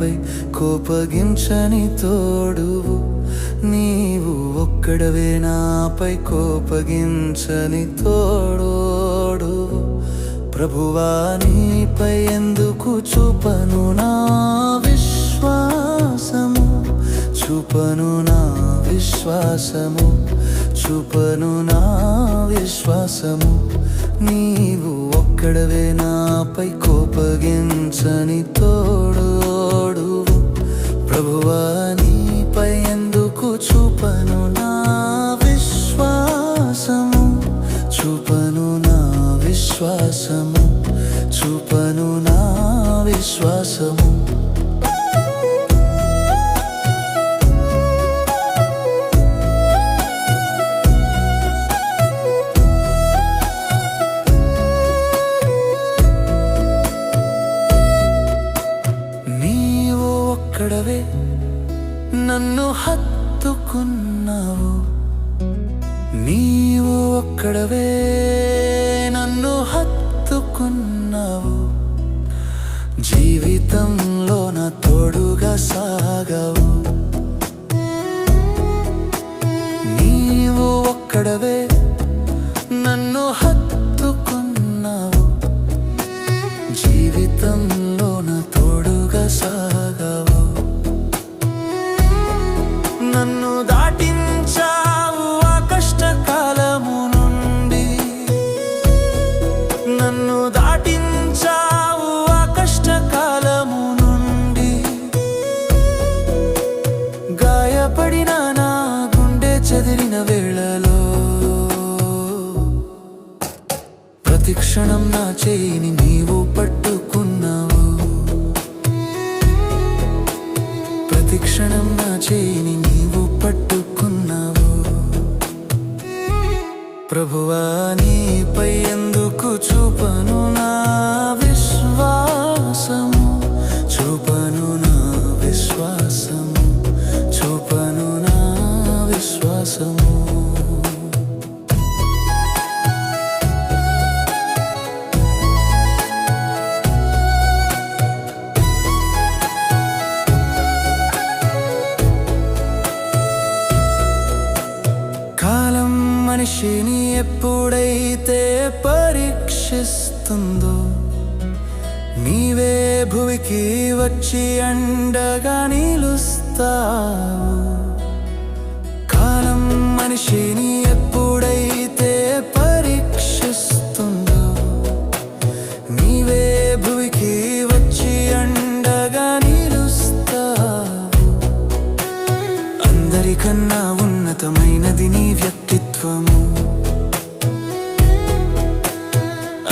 నాపై కోపగించని తోడువు. నీవు ఒక్కడవే నాపై కోపగించని తోడోడువు. ప్రభువా నీపై ఎందుకు చూపను నా విశ్వాసము, చూపను నా విశ్వాసము, చూపను నా విశ్వాసము. నీవు ఒక్కడవే నాపై కోపగించని తోడోడువు. ప్రభువా నీపై ఎందుకు చూపను నా విశ్వాసము, చూపను నా విశ్వాసము, చూపను నా విశ్వాసము. ఒక్కడవే నన్ను హత్తుకున్నావు, నీవు ఒక్కడవే నన్ను హత్తుకున్నావు. జీవితంలో నా తోడుగా సాగావు. నీవు ఒక్కడవే నన్ను హత్తుకున్నావు. జీవితంలో నా తోడుగా సాగావు. నన్ను దాటించావు ఆ కష్టకాలము నుండి, నన్ను దాటించావు ఆ కష్టకాలము నుండి. గాయపడిన నా గుండె చెదిరిన వేళలో ప్రతిక్షణం నా చేయిని నీవు పట్టుకున్నావు. ప్రతిక్షణం నా చేయిని నీవు పట్టుకున్నావు. ప్రభువా నీపై ఎందుకు చూపను నా విశ్వాసము, చూపను నా విశ్వాసము, చూపను నా విశ్వాసము. కాలం మనిషిని ఎప్పుడైతే పరీక్షిస్తుందో, నీవే భువికి వచ్చి అండగా నిలుస్తావు. కాలం మనిషిని ఎప్పుడైతే పరీక్షిస్తుందో, నీవే భువికి వచ్చి అండగా నిలుస్తావు. అందరికన్నా ఉన్నతమైనది నీ వ్యక్తిత్వము,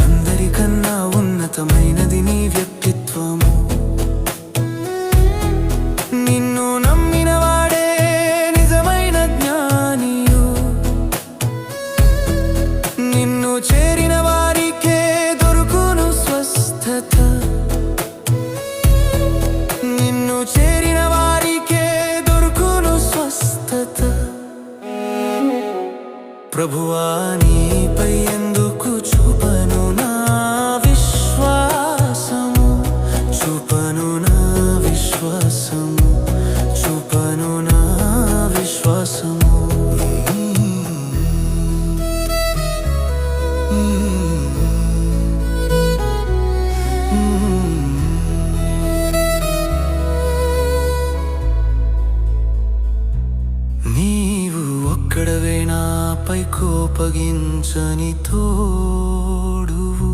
అందరికన్నా ఉన్నతమైనది నీ వ్యక్తిత్వము. నిన్ను నమ్మిన వాడే నిజమైన జ్ఞానియు, నిన్ను చేరిన వారికే దొరుకును స్వస్థత. నిన్ను చేరిన వారికే దొరుకును స్వస్థత. ప్రభువా నీపై ఎందుకు చూపను నా విశ్వాసము, చూపను నా విశ్వాసము, చూపను నా విశ్వాసము. నీవు ఒక్కడవే నాపై కోపగించని తోడువు.